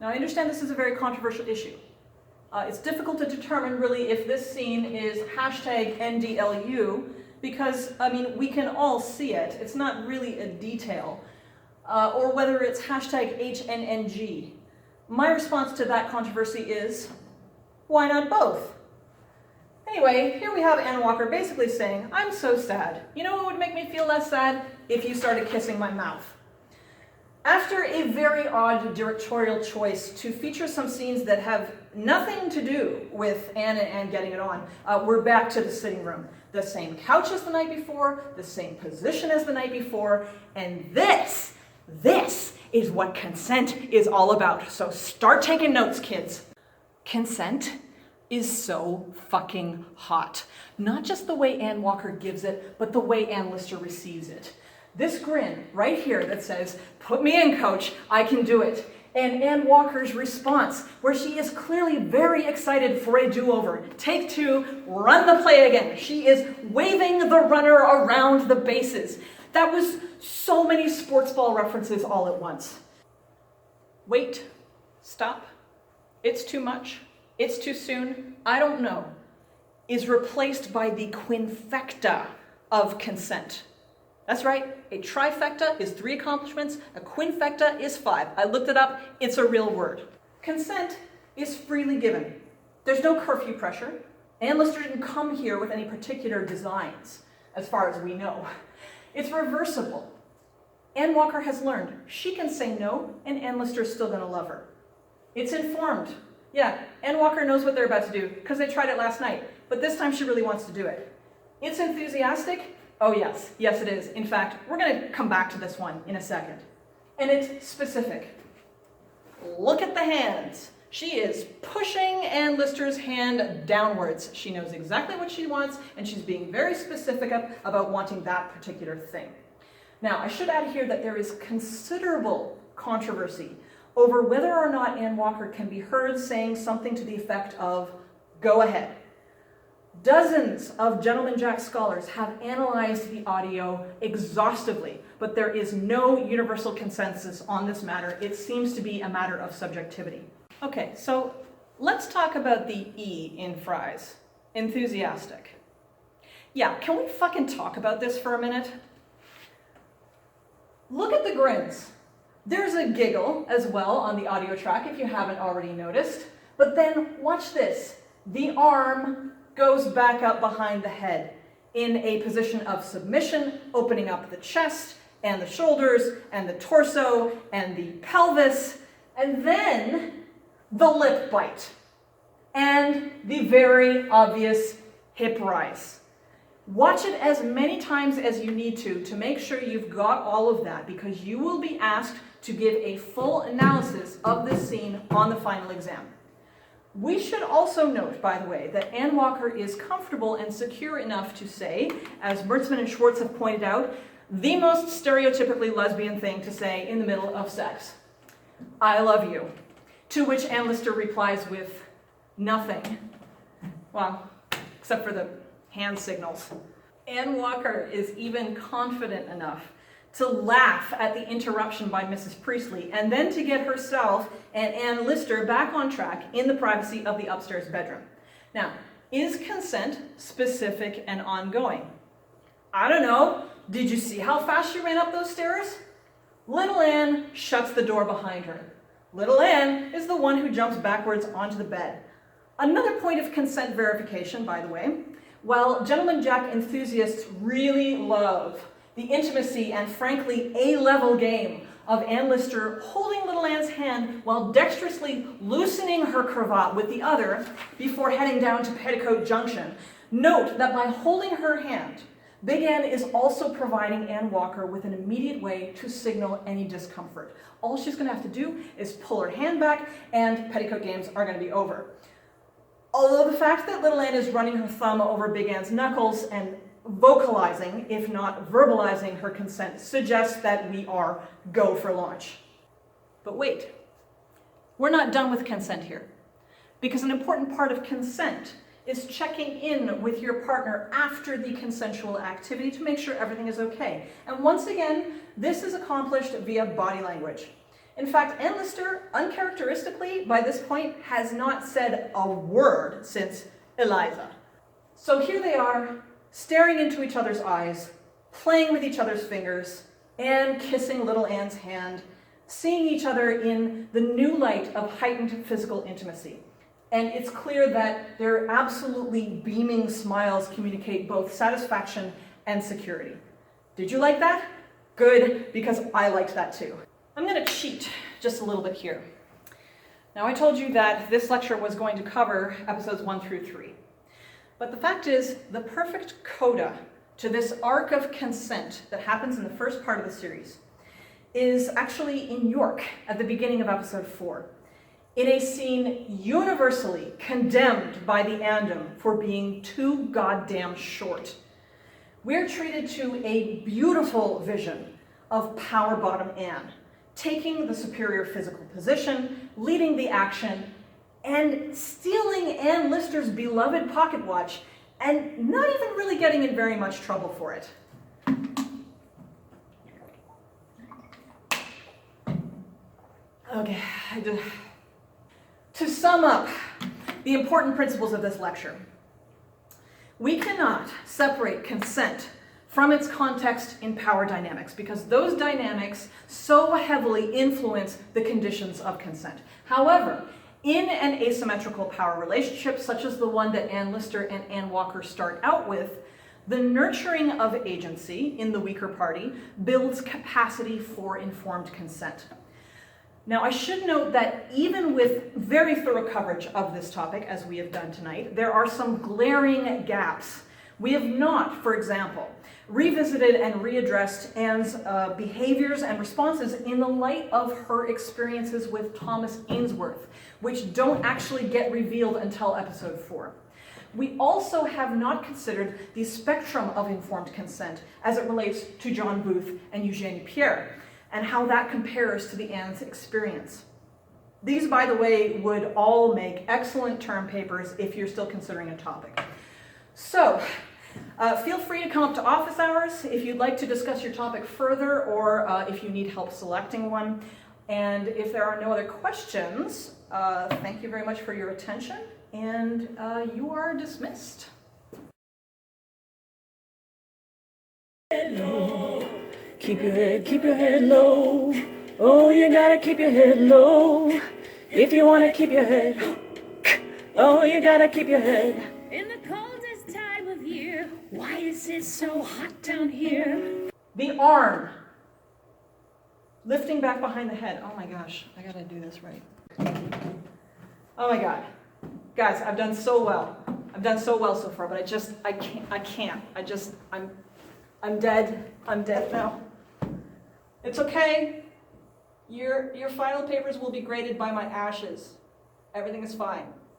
Now I understand this is a very controversial issue. It's difficult to determine really if this scene is hashtag NDLU because, I mean, we can all see it. It's not really a detail. Or whether it's hashtag HNNG. My response to that controversy is, why not both? Anyway, here we have Anne Walker basically saying, I'm so sad. You know what would make me feel less sad? If you started kissing my mouth. After a very odd directorial choice to feature some scenes that have nothing to do with Anne and Anne getting it on, we're back to the sitting room. The same couch as the night before, the same position as the night before, and this is what consent is all about. So start taking notes, kids. Consent is so fucking hot. Not just the way Anne Walker gives it, but the way Anne Lister receives it. This grin right here that says, put me in, coach, I can do it. And Anne Walker's response, where she is clearly very excited for a do-over. Take two, run the play again. She is waving the runner around the bases. That was so many sports ball references all at once. Wait, stop, it's too much, it's too soon, I don't know, is replaced by the quinfecta of consent. That's right, a trifecta is 3 accomplishments, a quinfecta is 5. I looked it up, it's a real word. Consent is freely given. There's no curfew pressure. Anne Lister didn't come here with any particular designs, as far as we know. It's reversible. Anne Walker has learned she can say no, and Anne Lister is still gonna love her. It's informed. Yeah, Anne Walker knows what they're about to do, because they tried it last night, but this time she really wants to do it. It's enthusiastic. Oh yes, yes it is. In fact, we're gonna come back to this one in a second. And it's specific. Look at the hands. She is pushing Anne Lister's hand downwards. She knows exactly what she wants, and she's being very specific about wanting that particular thing. Now, I should add here that there is considerable controversy over whether or not Anne Walker can be heard saying something to the effect of, go ahead. Dozens of Gentleman Jack scholars have analyzed the audio exhaustively, but there is no universal consensus on this matter. It seems to be a matter of subjectivity. Okay, so let's talk about the E in Fries. Enthusiastic. Yeah, can we fucking talk about this for a minute? Look at the grins. There's a giggle as well on the audio track if you haven't already noticed. But then watch this. The arm goes back up behind the head in a position of submission, opening up the chest and the shoulders and the torso and the pelvis, and then the lip bite and the very obvious hip rise. Watch it as many times as you need to make sure you've got all of that, because you will be asked to give a full analysis of this scene on the final exam. We should also note, by the way, that Anne Walker is comfortable and secure enough to say, as Mertzman and Schwartz have pointed out, the most stereotypically lesbian thing to say in the middle of sex. I love you. To which Anne Lister replies with nothing. Well, except for the hand signals. Anne Walker is even confident enough to laugh at the interruption by Mrs. Priestley, and then to get herself and Anne Lister back on track in the privacy of the upstairs bedroom. Now, is consent specific and ongoing? I don't know. Did you see how fast she ran up those stairs? Little Anne shuts the door behind her. Little Anne is the one who jumps backwards onto the bed. Another point of consent verification, by the way, while Gentleman Jack enthusiasts really love the intimacy and frankly A-level game of Anne Lister holding little Anne's hand while dexterously loosening her cravat with the other before heading down to Petticoat Junction, note that by holding her hand, Big Anne is also providing Anne Walker with an immediate way to signal any discomfort. All she's going to have to do is pull her hand back and petticoat games are going to be over. Although the fact that little Anne is running her thumb over Big Anne's knuckles and vocalizing, if not verbalizing her consent, suggests that we are go for launch. But wait, we're not done with consent here, because an important part of consent is checking in with your partner after the consensual activity to make sure everything is okay. And once again, this is accomplished via body language. In fact, Ann Lister, uncharacteristically, by this point, has not said a word since Eliza. So here they are, staring into each other's eyes, playing with each other's fingers, Anne kissing little Anne's hand, seeing each other in the new light of heightened physical intimacy. And it's clear that their absolutely beaming smiles communicate both satisfaction and security. Did you like that? Good, because I liked that too. I'm going to cheat just a little bit here. Now, I told you that this lecture was going to cover episodes 1 through 3. But the fact is, the perfect coda to this arc of consent that happens in the first part of the series is actually in York at the beginning of episode 4, in a scene universally condemned by the Andom for being too goddamn short. We're treated to a beautiful vision of Power Bottom Anne, taking the superior physical position, leading the action, and stealing Ann Lister's beloved pocket watch, and not even really getting in very much trouble for it. Okay, to sum up the important principles of this lecture, we cannot separate consent from its context in power dynamics, because those dynamics so heavily influence the conditions of consent. However, in an asymmetrical power relationship, such as the one that Ann Lister and Anne Walker start out with, the nurturing of agency in the weaker party builds capacity for informed consent. Now, I should note that even with very thorough coverage of this topic, as we have done tonight, there are some glaring gaps. We have not, for example, revisited and readdressed Anne's behaviors and responses in the light of her experiences with Thomas Ainsworth, which don't actually get revealed until episode 4. We also have not considered the spectrum of informed consent as it relates to John Booth and Eugenie Pierre, and how that compares to the Anne's experience. These, by the way, would all make excellent term papers if you're still considering a topic. So, feel free to come up to office hours if you'd like to discuss your topic further, or if you need help selecting one. And if there are no other questions, thank you very much for your attention, and you are dismissed. Keep your head low. Oh, you gotta keep your head low. If you wanna keep your head, oh, you gotta keep your head. In the coldest time of year, why is it so hot down here? The arm. Lifting back behind the head. Oh my gosh, I gotta do this right. Oh my God. Guys, I've done so well. I've done so well so far, but I can't. I'm dead. I'm dead now. It's okay. Your final papers will be graded by my ashes. Everything is fine.